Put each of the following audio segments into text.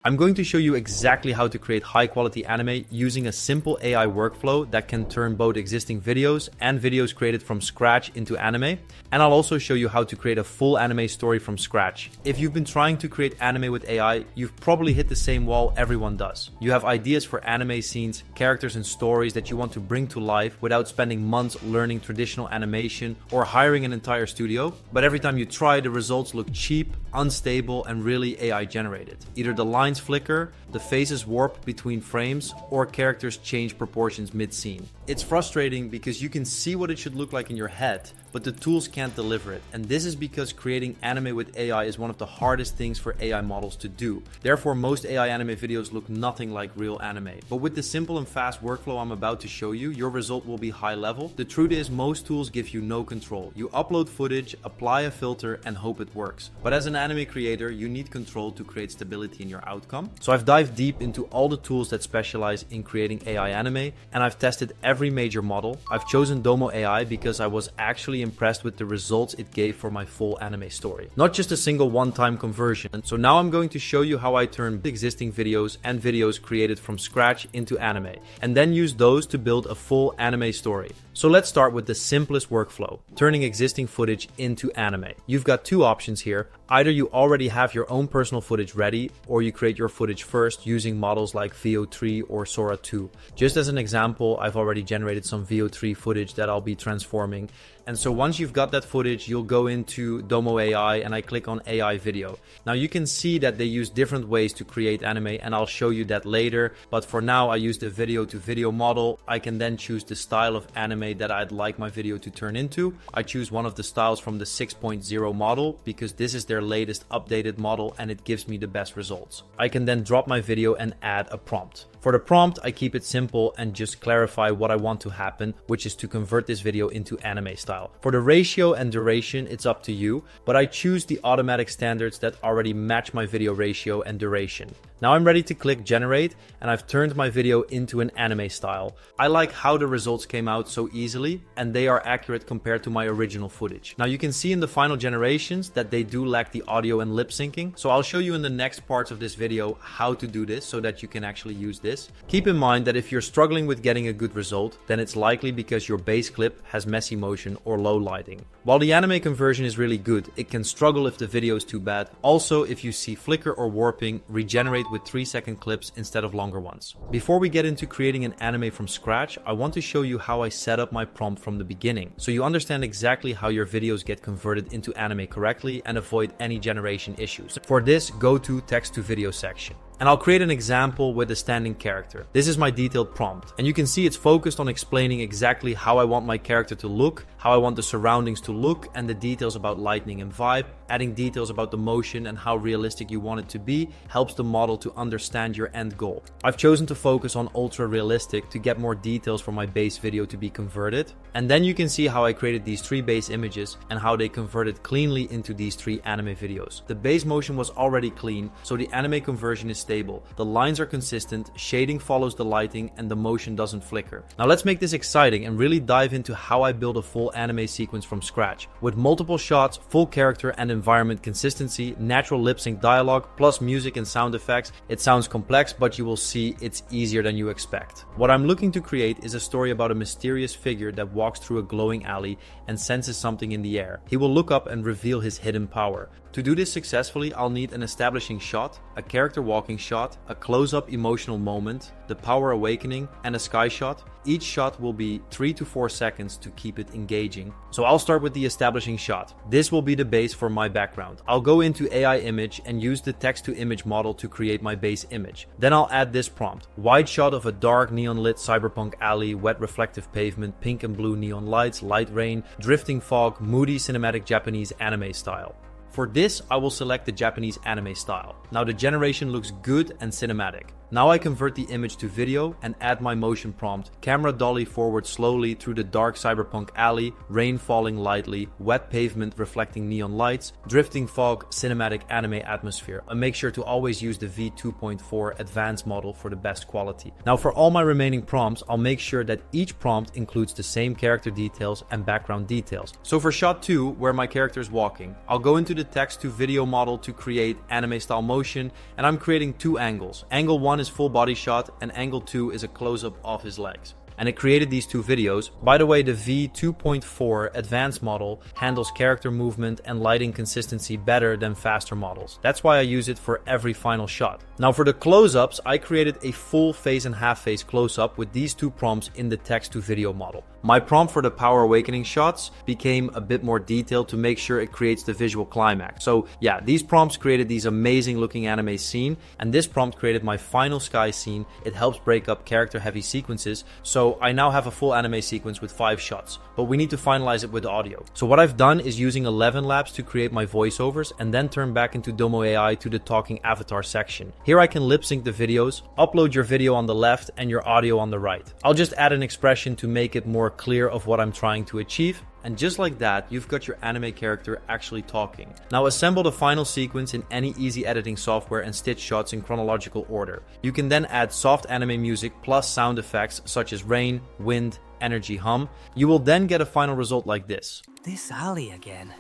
I'm going to show you exactly how to create high-quality anime using a simple AI workflow that can turn both existing videos and videos created from scratch into anime. And I'll also show you how to create a full anime story from scratch. If you've been trying to create anime with AI, you've probably hit the same wall everyone does. You have ideas for anime scenes, characters and stories that you want to bring to life without spending months learning traditional animation or hiring an entire studio. But every time you try, the results look cheap, unstable, and really AI generated. Either the lines flicker, the faces warp between frames, or characters change proportions mid-scene. It's frustrating because you can see what it should look like in your head, but the tools can't deliver it. And this is because creating anime with AI is one of the hardest things for AI models to do. Therefore, most AI anime videos look nothing like real anime. But with the simple and fast workflow I'm about to show you, your result will be high level. The truth is, most tools give you no control. You upload footage, apply a filter, and hope it works. But as an anime creator, you need control to create stability in your outcome. So I've dived deep into all the tools that specialize in creating AI anime, and I've tested every major model. I've chosen DomoAI because I was actually impressed with the results it gave for my full anime story. Not just a single one-time conversion. And so now I'm going to show you how I turn existing videos and videos created from scratch into anime, and then use those to build a full anime story. So let's start with the simplest workflow, turning existing footage into anime. You've got two options here. Either you already have your own personal footage ready, or you create your footage first using models like VO3 or Sora 2. Just as an example, I've already generated some VO3 footage that I'll be transforming. And so once you've got that footage, you'll go into DomoAI and I click on AI video. Now you can see that they use different ways to create anime, and I'll show you that later. But for now, I use the video to video model. I can then choose the style of anime that I'd like my video to turn into. I choose one of the styles from the 6.0 model because this is their latest updated model and it gives me the best results. I can then drop my video and add a prompt. For the prompt, I keep it simple and just clarify what I want to happen, which is to convert this video into anime style. For the ratio and duration, it's up to you, but I choose the automatic standards that already match my video ratio and duration. Now I'm ready to click generate, and I've turned my video into an anime style. I like how the results came out so easily, and they are accurate compared to my original footage. Now you can see in the final generations that they do lack the audio and lip syncing, so I'll show you in the next parts of this video how to do this so that you can actually use this. Keep in mind that if you're struggling with getting a good result, then it's likely because your base clip has messy motion or low lighting. While the anime conversion is really good, it can struggle if the video is too bad. Also, if you see flicker or warping, regenerate with 3-second clips instead of longer ones. Before we get into creating an anime from scratch, I want to show you how I set up my prompt from the beginning, so you understand exactly how your videos get converted into anime correctly and avoid any generation issues. For this, go to text to video section. And I'll create an example with a standing character. This is my detailed prompt. And you can see it's focused on explaining exactly how I want my character to look, how I want the surroundings to look, and the details about lighting and vibe. Adding details about the motion and how realistic you want it to be helps the model to understand your end goal. I've chosen to focus on ultra realistic to get more details for my base video to be converted. And then you can see how I created these 3 base images and how they converted cleanly into these 3 anime videos. The base motion was already clean, so the anime conversion is stable. The lines are consistent, shading follows the lighting, and the motion doesn't flicker. Now let's make this exciting and really dive into how I build a full anime sequence from scratch. With multiple shots, full character and environment consistency, natural lip sync dialogue, plus music and sound effects. It sounds complex, but you will see it's easier than you expect. What I'm looking to create is a story about a mysterious figure that walks through a glowing alley and senses something in the air. He will look up and reveal his hidden power. To do this successfully, I'll need an establishing shot, a character walking shot, a close-up emotional moment, the power awakening, and a sky shot. Each shot will be 3 to 4 seconds to keep it engaging. So I'll start with the establishing shot. This will be the base for my background. I'll go into AI image and use the text to image model to create my base image. Then I'll add this prompt. Wide shot of a dark neon lit cyberpunk alley, wet reflective pavement, pink and blue neon lights, light rain, drifting fog, moody cinematic Japanese anime style. For this, I will select the Japanese anime style. Now the generation looks good and cinematic. Now I convert the image to video and add my motion prompt. Camera dolly forward slowly through the dark cyberpunk alley, rain falling lightly, wet pavement reflecting neon lights, drifting fog, cinematic anime atmosphere. And make sure to always use the V2.4 advanced model for the best quality. Now for all my remaining prompts, I'll make sure that each prompt includes the same character details and background details. So for shot 2, where my character is walking, I'll go into the the text to video model to create anime style motion, and I'm creating two angles. Angle 1 is full body shot and angle 2 is a close-up of his legs. And it created these two videos. By the way, the V2.4 advanced model handles character movement and lighting consistency better than faster models. That's why I use it for every final shot. Now for the close-ups, I created a full face and half face close-up with these two prompts in the text to video model. My prompt for the Power Awakening shots became a bit more detailed to make sure it creates the visual climax. So yeah, these prompts created these amazing looking anime scene, and this prompt created my final sky scene. It helps break up character heavy sequences. So I now have a full anime sequence with 5 shots, but we need to finalize it with audio. So what I've done is using 11 laps to create my voiceovers and then turn back into DomoAI to the talking avatar section. Here I can lip sync the videos, upload your video on the left and your audio on the right. I'll just add an expression to make it more clear of what I'm trying to achieve. And just like that, you've got your anime character actually talking. Now assemble the final sequence in any easy editing software and stitch shots in chronological order. You can then add soft anime music plus sound effects such as rain, wind, energy, hum. You will then get a final result like this. This alley again.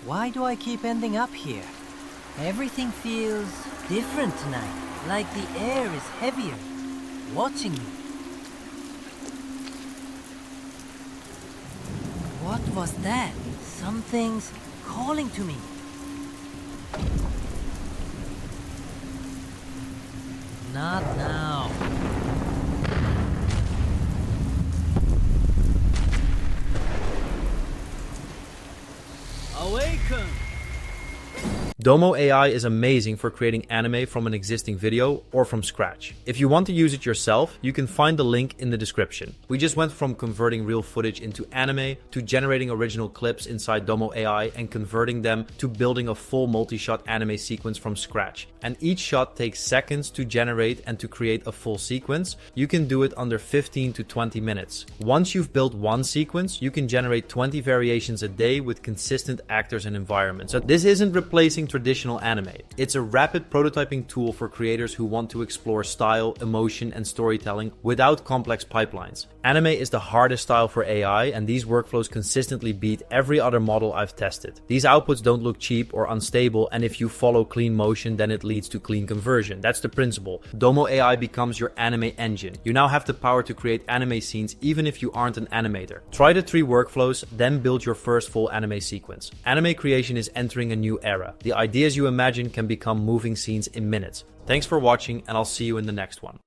Why do I keep ending up here? Everything feels different tonight, like the air is heavier, watching me. What was that? Something's calling to me. Not now. Awaken! DomoAI is amazing for creating anime from an existing video or from scratch. If you want to use it yourself, you can find the link in the description. We just went from converting real footage into anime to generating original clips inside DomoAI and converting them to building a full multi-shot anime sequence from scratch. And each shot takes seconds to generate and to create a full sequence. You can do it under 15 to 20 minutes. Once you've built one sequence, you can generate 20 variations a day with consistent actors and environments. So this isn't replacing traditional anime. It's a rapid prototyping tool for creators who want to explore style, emotion, and storytelling without complex pipelines. Anime is the hardest style for AI, and these workflows consistently beat every other model I've tested. These outputs don't look cheap or unstable, and if you follow clean motion, then it leads to clean conversion. That's the principle. DomoAI becomes your anime engine. You now have the power to create anime scenes even if you aren't an animator. Try the 3 workflows, then build your first full anime sequence. Anime creation is entering a new era. The ideas you imagine can become moving scenes in minutes. Thanks for watching, and I'll see you in the next one.